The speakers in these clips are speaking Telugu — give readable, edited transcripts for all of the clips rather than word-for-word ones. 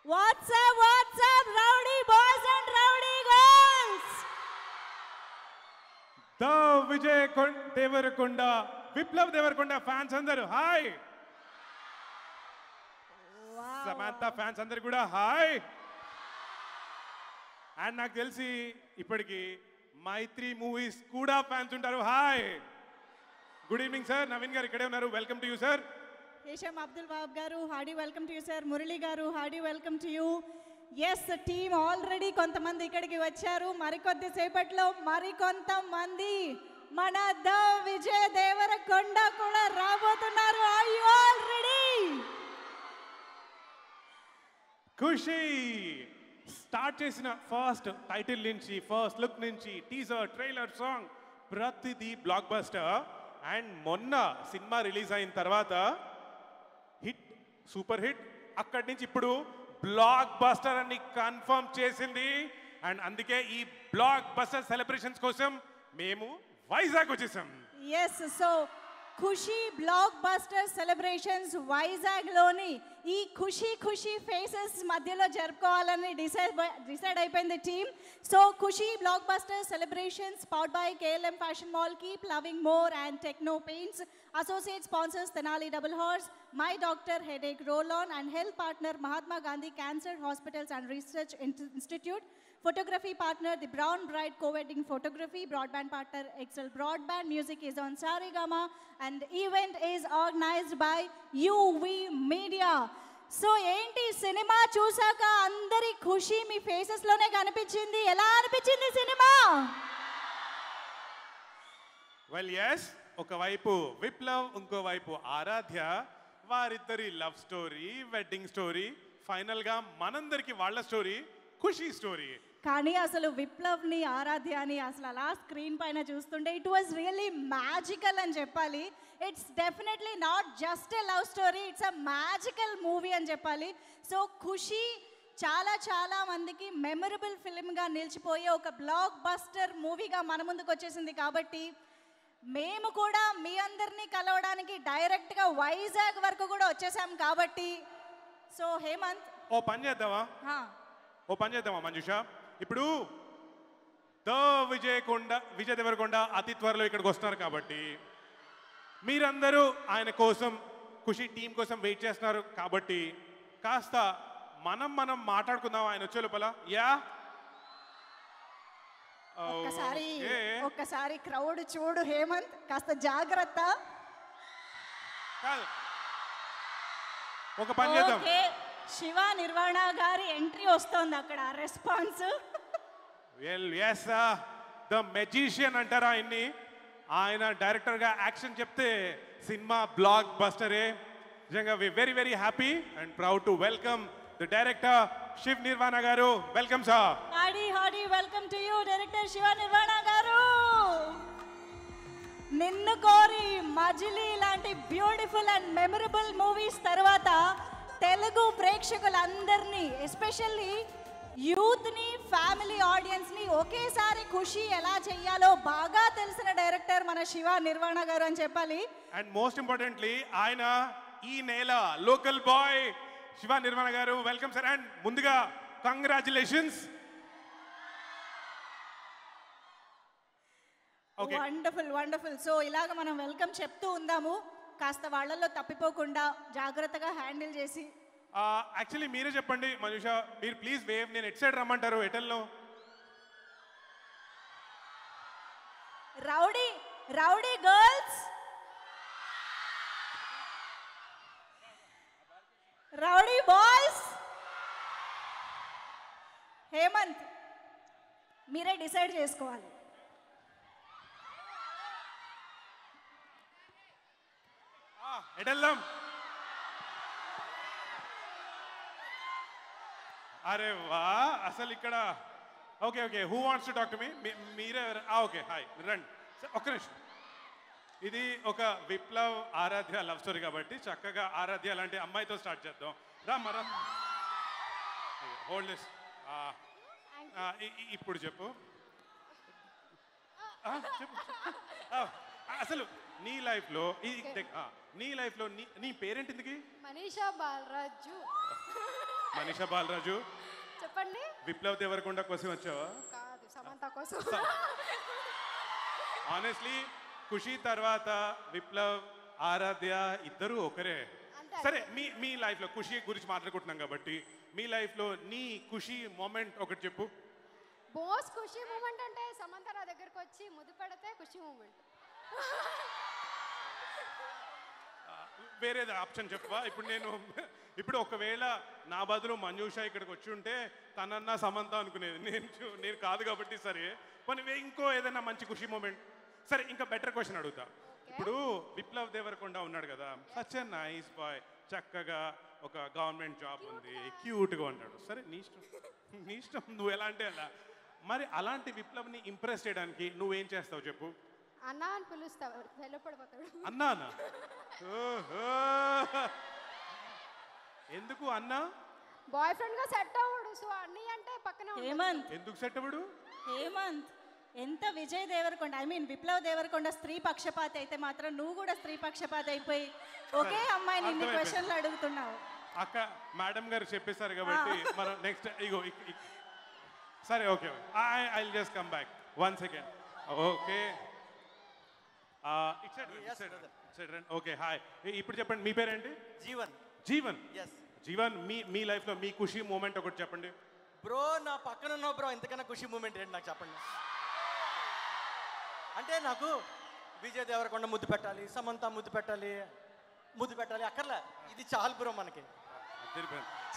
What's up, rowdy boys and rowdy girls? The Vijay Devarakonda, Viplav Devarakonda fans andaru, hi. Wow. Samantha fans andaru kuda, hi. And నాకు తెలిసి ఇప్పటికి మైత్రి మూవీస్ కూడా ఫ్యాన్స్ ఉంటారు, hi. Good evening sir, Naveen గారు ఇక్కడే ఉన్నారు, welcome to you sir. Hesham Abdul Wahab garu, hardy welcome to you sir. Murali garu, hardy welcome to you. Yes, team already కొంతమంది ఇక్కడికి వచ్చారు. మరికొద్ది సేపట్లో మరికొంతమంది మన ద విజయ్ దేవరకొండ కూడా రాబోతున్నారు. Are you all ready? Kushi start చేసిన ఫస్ట్ టైటిల్ నుంచి, ఫస్ట్ లుక్ నుంచి, టీజర్, ట్రైలర్, సాంగ్ ప్రతిదీ బ్లాక్ బస్టర్. అండ్ మొన్న సినిమా రిలీజ్ అయిన తర్వాత హిట్, సూపర్ హిట్, అక్కడి నుంచి ఇప్పుడు బ్లాక్ బస్టర్ అని కన్ఫర్మ్ చేసింది. అండ్ అందుకే ఈ బ్లాక్ బస్టర్ సెలబ్రేషన్స్ కోసం మేము వైజాగ్ వచ్చేసాం. Yes, so Kushi blockbuster celebrations Vizag లోని ఈ ఖుషి ఖుషి ఫేసెస్ మధ్యలో జరుపుకోవాలని డిసైడ్ అయిపోయింది టీమ్. So Kushi blockbuster celebrations powered by KLM fashion mall, keep loving more and techno paints. Associate sponsors Tenali double horse, my doctor headache roll on and health partner Mahatma Gandhi cancer hospitals and research institute. Photography partner, the Brown Bride Co-Wedding Photography. Broadband partner, Excel Broadband. Music is on Saregama. And event is organized by UV Media. So, ఏంటి సినిమా చూసాక అందరి ఖుషి మీ ఫేసెస్ లోనే కనిపించింది. ఎలా అనిపించింది సినిమా? వెల్ ఎస్, ఒకవైపు విప్లవ్, ఇంకోవైపు ఆరాధ్య, వారిద్దరి లవ్ స్టోరీ, వెడ్డింగ్ స్టోరీ, ఫైనల్గా మనందరికి వాళ్ళ స్టోరీ, ఖుషి స్టోరీ. కానీ అసలు విప్లవ్ని, ఆరాధ్యాని అసలు అలా స్క్రీన్ పైన చూస్తుంటే ఇట్ వాజ్ రియల్లీ మ్యాజికల్ అని చెప్పాలి. It's definitely not just a love story, it's a magical movie అని చెప్పాలి. సో ఖుషి చాలా చాలా మందికి మెమరబుల్ ఫిల్మ్గా నిలిచిపోయే ఒక బ్లాక్ బస్టర్ మూవీగా మన ముందుకు వచ్చేసింది. కాబట్టి మేము కూడా మీ అందరినీ కలవడానికి డైరెక్ట్గా వైజాగ్ వరకు కూడా వచ్చేసాం. కాబట్టి సో హేమంత్, ఓ పని చేద్దామా మంజుష, ఇప్పుడు ద విజయ్ దేవరకొండ అతి త్వరలో ఇక్కడికి వస్తున్నారు కాబట్టి మీరందరూ ఆయన కోసం, ఖుషి టీం కోసం వెయిట్ చేస్తున్నారు కాబట్టి కాస్త మనం మాట్లాడుకుందాం ఆయన వచ్చే లోపల. యా, ఒక్కసారి క్రౌడ్ చూడు హేమంత్, కాస్త జాగ్రత్త. ఒక పని చేద్దాం, శివ నిర్వాణ గారి ఎంట్రీ వస్తోంది అక్కడ, response. Well yes, the magician అంటారా ఆయన్ని. ఆయన డైరెక్టర్గా యాక్షన్ చెప్తే సినిమా బ్లాక్ బస్టరే. నిజంగా we very very happy and proud to welcome the director Shiv Nirvana garu. Welcome sir. Hearty welcome to you director Shiva Nirvana garu. నిన్ను కోరి, మజిలీ లాంటి బ్యూటిఫుల్ అండ్ మెమరబుల్ మూవీస్ తర్వాత తెలుగు ప్రేక్షకులందరినీ, ఎస్పెషల్లీ యూత్ని, ఫ్యామిలీ ఆడియన్స్ని ఒకేసారి ఖుషి ఎలా చెయ్యాలో బాగా తెలిసిన డైరెక్టర్ మన శివ నిర్వాణ గారు అని చెప్పాలి. అండ్ మోస్ట్ ఇంపార్టెంట్లీ ఆయన ఈ నేల local boy Shiva Nirvana garu. Welcome sir. And ముందుగా కంగ్రాచులేషన్స్. వండర్ఫుల్. సో ఇలాగ మనం వెల్కమ్ చెప్తూ ఉందాము, కాస్త వాళ్ళల్లో తప్పిపోకుండా జాగ్రత్తగా హ్యాండిల్ చేసి. యాక్చువల్లీ మీరే చెప్పండి మనీషా, మీరు ప్లీజ్ వేవ్, నేను ఎట్ సైడ్ రమ్మంటారు, ఎటల్లో? Rowdy girls, rowdy boys. Hemanth, మీరే డిసైడ్ చేసుకోవాలి. ఎటెళ్దాం? అరే వా, అసలు ఇక్కడ okay, who wants to talk to me? మీరే? ఓకే, హాయ్, రండి. ఒక్క నిమిషం. ఇది ఒక విప్లవ్ ఆరాధ్య లవ్ స్టోరీ కాబట్టి చక్కగా ఆరాధ్య లాంటి అమ్మాయితో స్టార్ట్ చేద్దాం. రా హోల్డ్ దిస్. ఇప్పుడు చెప్పు. అసలు నీ లైఫ్లో నీ పేరేంటి? మనీషా బాలరాజు. మనీషా బాలరాజు, చెప్పండి. విప్లవ్ దేవరకొండ కోసం వచ్చావా? కాదు, సమంత కోసం. ఆనెస్ట్లీ ఖుషి తర్వాత విప్లవ్, ఆరాధ్య ఇద్దరు ఒకరే. సరే, మీ లైఫ్లో ఖుషి గురించి మాట్లాడుకుంటున్నాం కాబట్టి మీ లైఫ్లో నీ ఖుషి మూమెంట్ ఒకటి చెప్పు. బోస్ ఖుషి మూమెంట్ అంటే సమంత నా దగ్గరకు వచ్చి ముద్దు పెడితే ఖుషి మూమెంట్. వేరేది ఆప్షన్ చెప్పవా? ఇప్పుడు ఒకవేళ నా బదులు మంజుష ఇక్కడికి వచ్చి ఉంటే తనన్నా సమంత అనుకునేది, నేను కాదు కాబట్టి. సరే పోనీ ఇంకో ఏదైనా మంచి ఖుషి మూమెంట్. సరే, ఇంకా బెటర్ క్వశ్చన్ అడుగుతా. ఇప్పుడు విప్లవ్ దేవరకొండ ఉన్నాడు కదా, సచ్ ఎ నైస్ బాయ్, చక్కగా ఒక గవర్నమెంట్ జాబ్ ఉంది, క్యూట్గా ఉంటాడు. సరే, నీ ఇష్టం నువ్వు ఎలా అంటే అలా. మరి అలాంటి విప్లవ్ని ఇంప్రెస్ చేయడానికి నువ్వేం చేస్తావు చెప్పు? అన్నా అని పిలుస్తావు, వెళ్ళిపడిపోతాడు. అన్నానా? ఎందుకు అన్నా? బాయ్ ఫ్రెండ్ గా సెట్ అవ్వడు, సో అన్నీ అంటే పక్కనే ఉంటాడు. హేమంత్, ఎందుకు సెట్ అవ్వడు? హేమంత్, ఎంత విజయ్ దేవరకొండ, ఐ మీన్ విప్లవ్ దేవరకొండ స్త్రీ పక్షపాతి అయితే మాత్రం నువ్వు కూడా స్త్రీ పక్షపాతి అయిపోయి ఒకే అమ్మాయిని ఇన్ని క్వశ్చన్లు అడుగుతున్నావు. అక్క మేడం గారు చెప్పేశారు కాబట్టి మనం నెక్స్ట్ సరే, okay, I just come back 1 second. Okay, okay, hi. ఇప్పుడు చెప్పండి, మీ పేరేంటి? జీవన్. జీవన్. ఎస్. జీవన్, మీ లైఫ్లో మీ ఖుషి మూమెంట్ ఒకటి చెప్పండి. బ్రో, నా పక్కన ఉన్నావు బ్రో, ఇంతకన్నా ఖుషి మూమెంట్ ఏంటి నాకు చెప్పండి. అంటే నాకు విజయ్ దేవరకొండ ముద్దు పెట్టాలి, సమంత ముద్దు పెట్టాలి అక్కర్లే, ఇది చాలు బ్రో మనకి.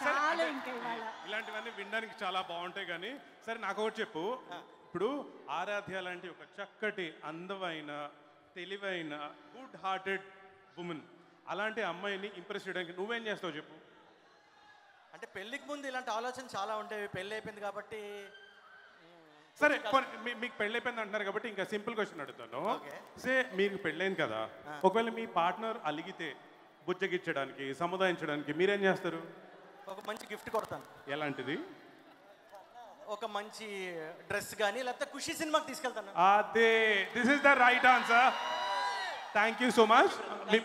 చాలు ఇంకా ఇవాళ. ఇలాంటివన్నీ వినడానికి చాలా బాగుంటాయి కానీ సరే, నాకు ఒకటి చెప్పు. ఇప్పుడు ఆరాధ్య లాంటి ఒక చక్కటి అందమైన తెలివైన గుడ్ హార్టెడ్ ఉమెన్, అలాంటి అమ్మాయిని ఇంప్రెస్ చేయడానికి నువ్వేం చేస్తావు చెప్పు? అంటే పెళ్ళికి ముందు ఇలాంటి ఆలోచన చాలా ఉండేవి, పెళ్ళి అయిపోయింది కాబట్టి. సరే, మీకు పెళ్ళైపోయింది అంటున్నారు కాబట్టి ఇంకా సింపుల్ క్వశ్చన్ అడుగుతాను. సే మీకు పెళ్ళైంది కదా, ఒకవేళ మీ పార్ట్నర్ అలిగితే బుజ్జగిచ్చడానికి సముదాయించడానికి మీరేం చేస్తారు? ఒక మంచి గిఫ్ట్ కొడతాను. ఎలాంటిది? ఒక మంచి డ్రెస్ కానీ లేకపోతే ఖుషి సినిమాకి తీసుకెళ్తాను. అదే, this is the right answer. Thank you so much.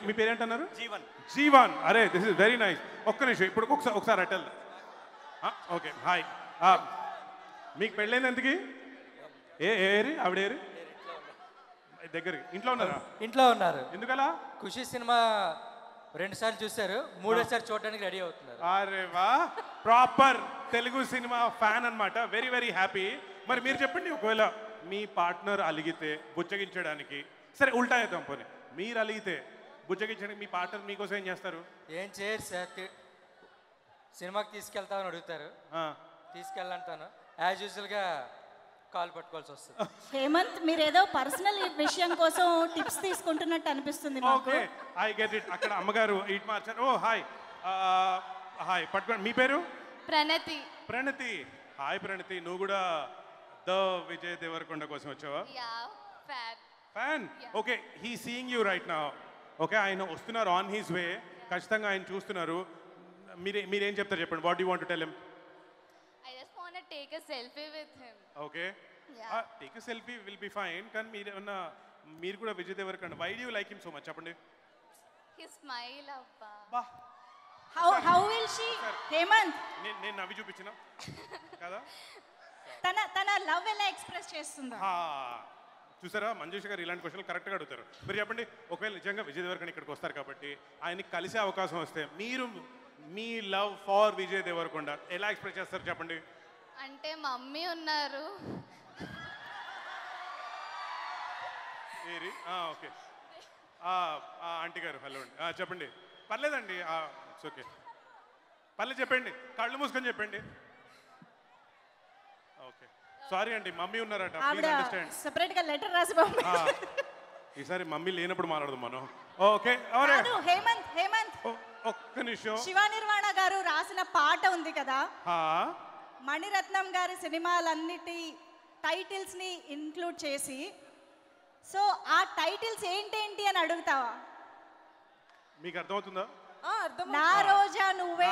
మీ పేరేంటన్నారు? జీవన్. జీవన్, అరే దిస్ ఇస్ వెరీ నైస్. ఒక్క నిమిషం, ఇప్పుడు ఒకసారి అటెల్. Okay, hi. మీకు పెళ్ళైంది ఎందుకు? ఏరి ఆవిడేరి దగ్గరికి ఇంట్లో ఉన్నారా? ఇంట్లో ఉన్నారు. ఎందుకలా? ఖుషి సినిమా 2 సార్లు చూశారు, 3ఓసారి చూడడానికి రెడీ అవుతున్నారు. అరే వా, ప్రాపర్ తెలుగు సినిమా ఫ్యాన్ అన్నమాట. Very very happy. మరి మీరు చెప్పండి, ఒకవేళ మీ పార్ట్నర్ అలిగితే బుజ్జగించడానికి, సరే ఉల్టా అవుతాం పోనీ, మీరు అలిగితే బుజ్జగించడానికి మీ పార్ట్నర్ మీకోసం ఏం చేస్తారు? ఏం చేయరు సార్, సినిమాకి తీసుకెళ్తామని అడుగుతారు, తీసుకెళ్ళంటాను. యాజ్ యూజువల్గా కాల్ పట్టుకోవాల్సి వస్తుంది. హేమంత్, మీరు ఏదో పర్సనల్ విషయం కోసం టిప్స్ తీసుకుంటున్నట్టు అనిపిస్తుంది మాకు. Okay, I get it. అక్కడ అమ్మగారు ఇట్ మార్చారు. ఓ హాయ్, హాయ్, పట్టుకోండి. మీ పేరు? ప్రణతి. ప్రణతి, హాయ్ ప్రణతి. నువ్వు కూడా ద విజయ్ దేవరకొండ కోసం వచ్చావా? Fan. Okay, he seeing you right now. Okay, ఆయన వస్తున్నారు ఆన్ హిస్ వే, ఖచ్చితంగా ఆయన చూస్తున్నారు. మీరేం చెప్తారు చెప్పండి? What you want to tell him? I just want to take a selfie with him. Okay, take a selfie will be fine. కానీ మీరు కూడా Vijay Devarakonda, why do you like him so much చెప్పండి? His smile, abba. బా, హౌ విల్ షీ? హేమంత్, నేను నవ్వి చూపించిన కదా, తన లవ్ ఎలా ఎక్స్ప్రెస్ చేస్తుందా? చూసారా, మంజుష గారు ఇలాంటి క్వశ్చన్లు కరెక్ట్గా అడుగుతారు. మీరు చెప్పండి, ఒకవేళ నిజంగా విజయ్ దేవరకొండ ఇక్కడికి వస్తారు కాబట్టి ఆయనకి కలిసే అవకాశం వస్తే మీరు మీ లవ్ ఫార్ విజయ్ దేవరకొండ ఎలా ఎక్స్ప్రెస్ చేస్తారు చెప్పండి? అంటే మమ్మీ ఉన్నారు. ఏరి, ఓకే, ఆంటీ గారు హలో అండి, చెప్పండి. పర్లేదండి, ఓకే, పర్లేదు చెప్పండి, కళ్ళు మూసుకొని చెప్పండి. ఓకే, సారీ అండి, మమ్మీ ఉన్నారట, ప్లీజ్ అండర్స్టాండ్. సెపరేట్ గా లెటర్ రాసి ఈసారి మమ్మీ లేనప్పుడు మాట్లాడదాం మనం. ఓకే, హేమంత్, ఒక్క నిమిషం. శివ నిర్వాణ గారు రాసిన పాట ఉంది కదా, హా, మణిరత్నం గారి సినిమాలన్నిటి టైటిల్స్ ని ఇంక్లూడ్ చేసి, సో ఆ టైటిల్స్ ఏంటేంటి అని అడుగుతావా? మీకు అర్థమవుతుందా? నా రోజా నువ్వే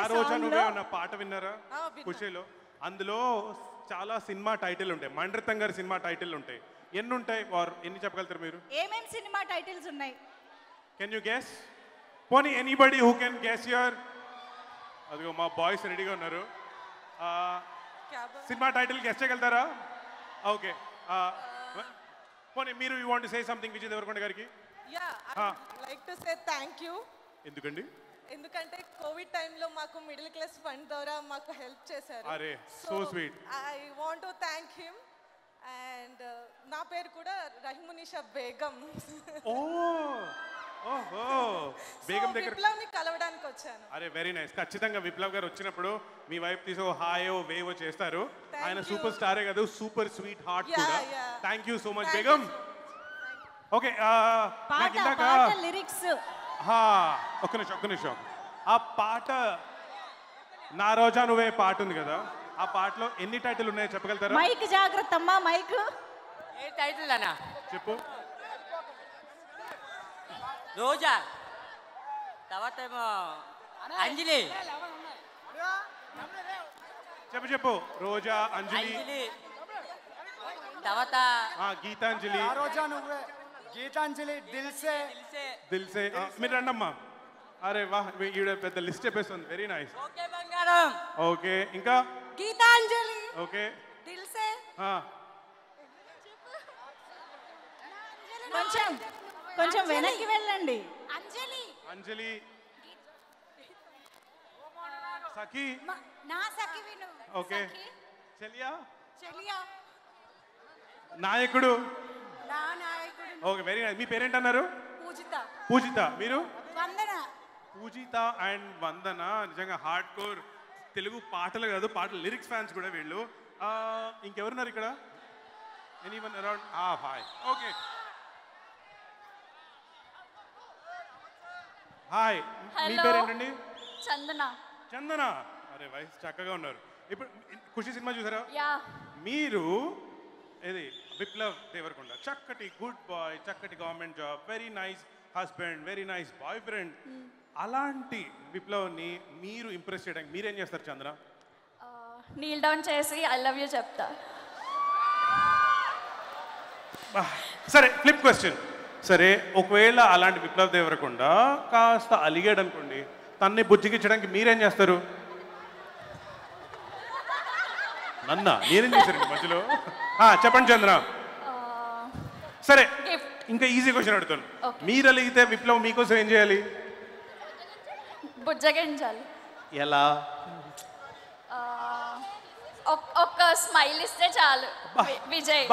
అన్న పాట విన్నారా ఖుషీలో? అందులో చాలా సినిమా టైటిల్ ఉంటాయి, మణిరత్నం గారి సినిమా టైటిల్ ఉంటాయి. ఎన్ని ఉంటాయి? ఎన్ని చెప్పగలుగుతారు మీరు? ఏమేం సినిమా టైటిల్స్ ఉన్నాయి? Can you guess? పోనీ anybody who can guess your? అదిగో మా బాయ్స్ రెడీగా ఉన్నారు. సినిమా టైటిల్ గెస్ట్ చేయగలుగుతారా? ఓకే. పోనీ మీరు you want to say something Vijay Deverakonda గారికి? Like to say thank you. ఎందుకండి? ఎందుకంటే కోవిడ్ టైంలో మాకు మిడిల్ క్లాస్ ఫండ్ ద్వారా మాకు హెల్ప్ చేశారు. అరే so sweet. I want to thank him. And నా పేరు కూడా రహిమునిషా బేగం. ఓహో బేగం దగ్గర విప్లవ్ని కలవడానికి వచ్చాను. అరే వెరీ నైస్. ఖచ్చితంగా విప్లవ్ గారు వచ్చినప్పుడు మీ వైపు తీసి హాయో వేవో చేస్తారు. ఆయన సూపర్ స్టారే కాదు, సూపర్ స్వీట్ హార్ట్ కూడా. Thank you so much Begum. Okay lyrics ఒక్క నిమిషం. ఆ పాట నా రోజా నువ్వే పాట ఉంది కదా, ఆ పాటలో ఎన్ని టైటిల్ ఉన్నాయో చెప్పగలుగుతారా? మైక్ జాగ్రత్త అమ్మా, మైక్. ఏ టైటిల్ అన్నా చెప్పు. రోజా, తర్వాత ఏమో అంజలి. చెప్పు. రోజా, అంజలి, తర్వాత గీతాంజలి. రోజా నువ్వే, గీతాంజలి, దిల్సే. మీరు రండమ్మా. అరే వాహ్, ఈవిడ పెద్ద లిస్ట్ చెప్పేస్తుంది. Very nice. ఓకే బంగారం. ఓకే ఇంకా గీతాంజలి, ఓకే దిల్సే. కొంచెం వెనక్కి వెళ్ళండి. అంజలి, సఖి, ఓకే చెలియా, నాయకుడు. Okay very nice. మీ పేరేంటి అన్నారు? పూజిత. మీరు? పూజిత అండ్ వందన. నిజంగా హార్డ్ కోర్ తెలుగు పాటలు కాదు, పాటల లిరిక్స్ ఫ్యాన్స్ కూడా వీళ్ళు. ఇంకెవరున్నారు ఇక్కడ? Anyone around? Hi. Okay hi. మీ పేరేంటండి? చందన. అరే వయసు చక్కగా ఉన్నారు. ఇప్పుడు ఖుషి సినిమా చూసారా? మీరు ఇది విప్లవ్ దేవరకొండ, చక్కటి గుడ్ బాయ్, చక్కటి government job, very nice husband, very nice boy friend. అలాంటి విప్లవ్ని మీరు ఇంప్రెస్ చేయడానికి మీరేం చేస్తారు చంద్ర? నీల్ డౌన్ చేసి ఐ లవ్ యూ చెప్తా. సరే ఫ్లిప్ క్వశ్చన్. సరే ఒకవేళ అలాంటి విప్లవ్ దేవరకొండ కాస్త అలిగాడు అనుకోండి, తన్ని బుజ్జికిచ్చడానికి మీరేం చేస్తారు? నేనేం చేశారు మధ్యలో? చెప్పండి చంద్ర. సరే ఇంకా ఈజీ క్వశ్చన్ అడుగుతాను. మీరు అలిగితే విప్లవ్ మీకోసం ఏం చేయాలి? బుజ్జగించాలి. ఎలా? ఒక్క స్మైల్ ఇస్తే చాలు. Vijay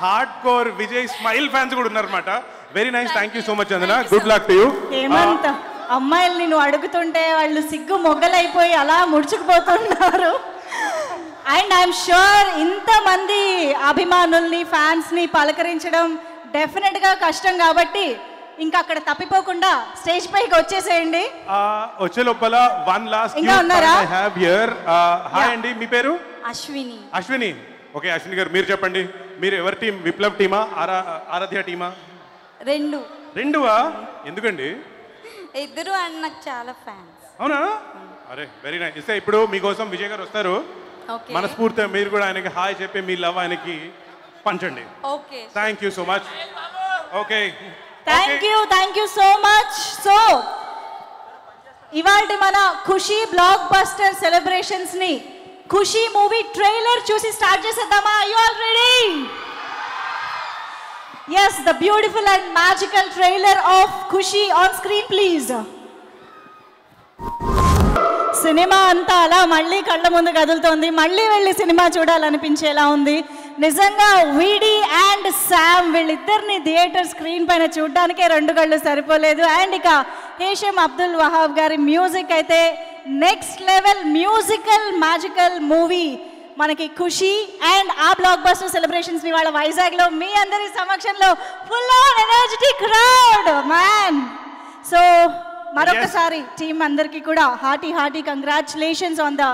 hardcore Vijay smile fans కూడా ఉన్నారన్నమాట. Very nice. Thank you so much Chandana. Good luck to you. Hemanth, అమ్మాయిల్ని నువ్వు అడుగుతుంటే వాళ్ళు సిగ్గు మొగ్గలైపోయి అలా ముడుచుకుపోతున్నారు. అండ్ ఐఎమ్ షూర్ ఇంతమంది అభిమానుల్ని, ఫ్యాన్స్ని పలకరించడం డెఫినెట్గా కష్టం కాబట్టి ఇంకా అక్కడ తప్పిపోకుండా స్టేజ్ పైకి వచ్చేసేయండి. వచ్చే లోపల one last I have here. Hi అండి, మీ పేరు? అశ్విని. ఓకే అశ్విని గారు మీరు చెప్పండి, మీరు ఎవరి టీం? విప్లవ్ టీమా, ఆరాధ్య టీమా? రెండువా? ఎందుకండి? ఇద్దరు అండ్ నాకు చాలా ఫ్యాన్స్. అవునా? అరే వెరీ నైస్. ఇప్పుడు మీకోసం విజయ్ గారు వస్తారు. మనస్ఫూర్తిగా మీరు కూడా ఆయనకి హాయ్ చెప్పి మీ లవ్ ఆయనకి పంచండి. Okay, thank you so much. Okay thank you so much. So ఇవాళ మన ఖుషి బ్లాక్ బస్టర్ సెలబ్రేషన్స్ ని ఖుషి మూవీ ట్రైలర్ చూసి స్టార్ట్ చేసేద్దామా? You all ready? yes, the beautiful and magical trailer of Kushi on screen please. Cinema అంతా అలా మళ్ళీ కళ్ళ ముందు కదులుతోంది, మళ్ళీ వెళ్ళి సినిమా చూడాలనిపించేలా ఉంది. నిజంగా వీడి అండ్ శామ్ వీళ్ళిద్దరిని థియేటర్ స్క్రీన్ పైన చూడడానికే 2 కళ్ళు సరిపోలేదు. అండ్ ఇక హేషమ్ అబ్దుల్ వహాబ్ గారి మ్యూజిక్ అయితే next level musical magical movie మనకి ఖుషి అండ్ ఆ బ్లాక్ బస్టర్ సెలబ్రేషన్స్ ఇవాళ వైజాగ్లో మీ అందరి సమక్షంలో full on energetic crowd man. So మరొకసారి టీమ్ అందరికీ కూడా hearty congratulations on the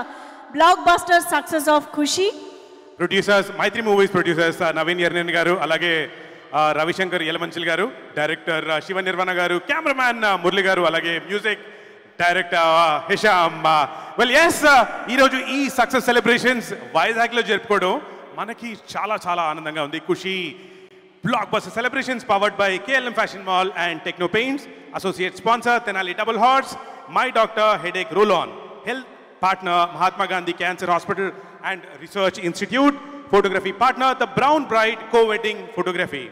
blockbuster success of Kushi. Producers Mythri Movies producers Naveen Yerneni గారు, అలాగే రవిశంకర్ యలమంచిల్ గారు, డైరెక్టర్ శివ నిర్వణ గారు, కెమెరామ్యాన్ మురళి గారు, అలాగే music director Hisham. Well yes, ఈరోజు ఈ సక్సెస్ సెలబ్రేషన్స్ వైజాగ్లో జరుపుకోవడం మనకి చాలా చాలా ఆనందంగా ఉంది. Kushi blockbuster celebrations powered by KLM fashion mall and techno paints. Associate sponsor Tenali double horse, my doctor headache roll on. health partner Mahatma Gandhi Cancer Hospital and Research Institute. Photography partner the Brown Bride Co-Wedding Photography.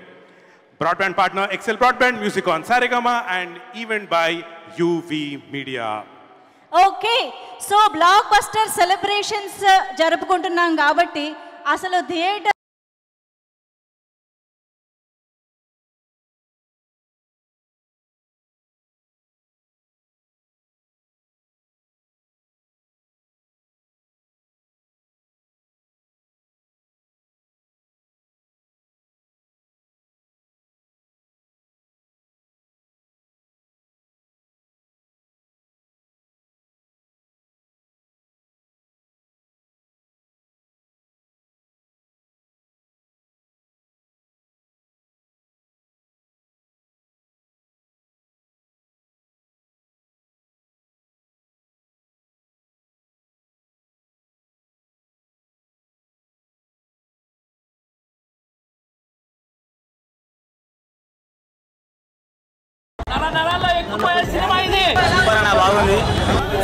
Broadband partner Excel Broadband, music on Saregama, and event by UV Media. Okay, so block buster celebrations జరుపుకుంటున్నాం కాబట్టి అసలు థియేటర్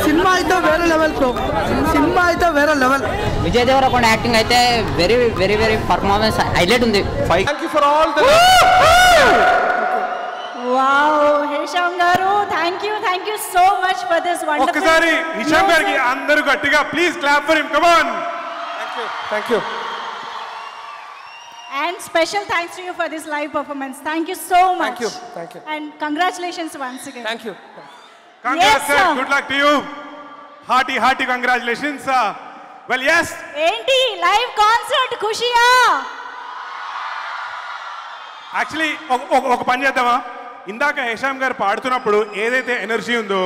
సినిమా అయితే వేరే లెవెల్ బ్రో, సినిమా అయితే వేరే లెవెల్. విజయ్ దేవరకొండ యాక్టింగ్ అయితే very very very performance highlight ఉంది. Thank you for all the wow Hesham గారు, thank you so much for this wonderful. ఒక్కసారి హిషామ్ గారికి అందరూ గట్టిగా please clap for him, come on. Thank you. And special thanks to you for this live performance. Thank you so much. Thank you. And congratulations once again. Thank you. Congrats, Yes, sir. sir. Good luck to you. Hearty congratulations. Well, yes. ఏంటి లైవ్ కాన్సర్ట్ ఖుషియా? యాక్చువల్లీ ఒక పని చేద్దామా, ఇందాక హేషామ్ గారు పాడుతున్నప్పుడు ఏదైతే ఎనర్జీ ఉందో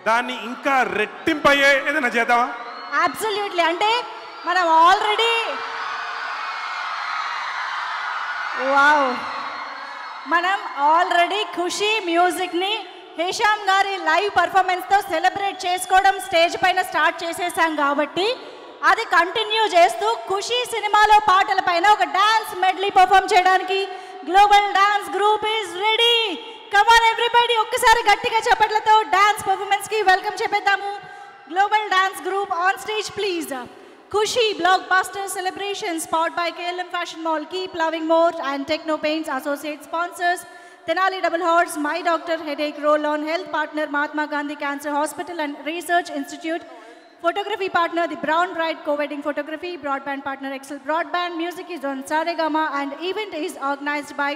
దాన్ని ఇంకా రెట్టింపయ్యే ఏదైనా చేద్దామా? అబ్సల్యూట్లీ. అంటే మనం ఆల్రెడీ ఖుషి మ్యూజిక్ని హేషామ్ గారి లైవ్ పర్ఫార్మెన్స్తో సెలబ్రేట్ చేసుకోవడం స్టేజ్ పైన స్టార్ట్ చేసేసాం కాబట్టి అది కంటిన్యూ చేస్తూ ఖుషి సినిమాలో పాటల పైన ఒక డాన్స్ మెడ్లీ పర్ఫామ్ చేయడానికి global dance group is ready. Come on everybody, ఒక్కసారి గట్టిగా చప్పట్లతో డాన్స్ పర్ఫార్మెన్స్కి వెల్కమ్ చెప్పేద్దాము. Global dance group on stage please. Kushi Blockbuster Celebrations powered by KLM Fashion Mall, Keep Loving More and Techno Paints associate sponsors. Tenali Double Horse, My Doctor Headache Roll-On, health partner Mahatma Gandhi Cancer Hospital and Research Institute. Photography partner The Brown Bride Co-Wedding Photography. Broadband partner Excel Broadband. Music is on Saregama and event is organized by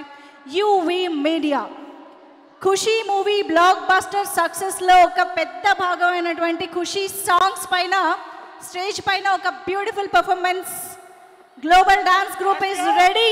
UV Media. Kushi movie blockbuster సక్సెస్లో ఒక పెద్ద భాగమైనటువంటి ఖుషి సాంగ్స్ పైన స్టేజ్ పైన ఒక beautiful performance. Global dance group is ready.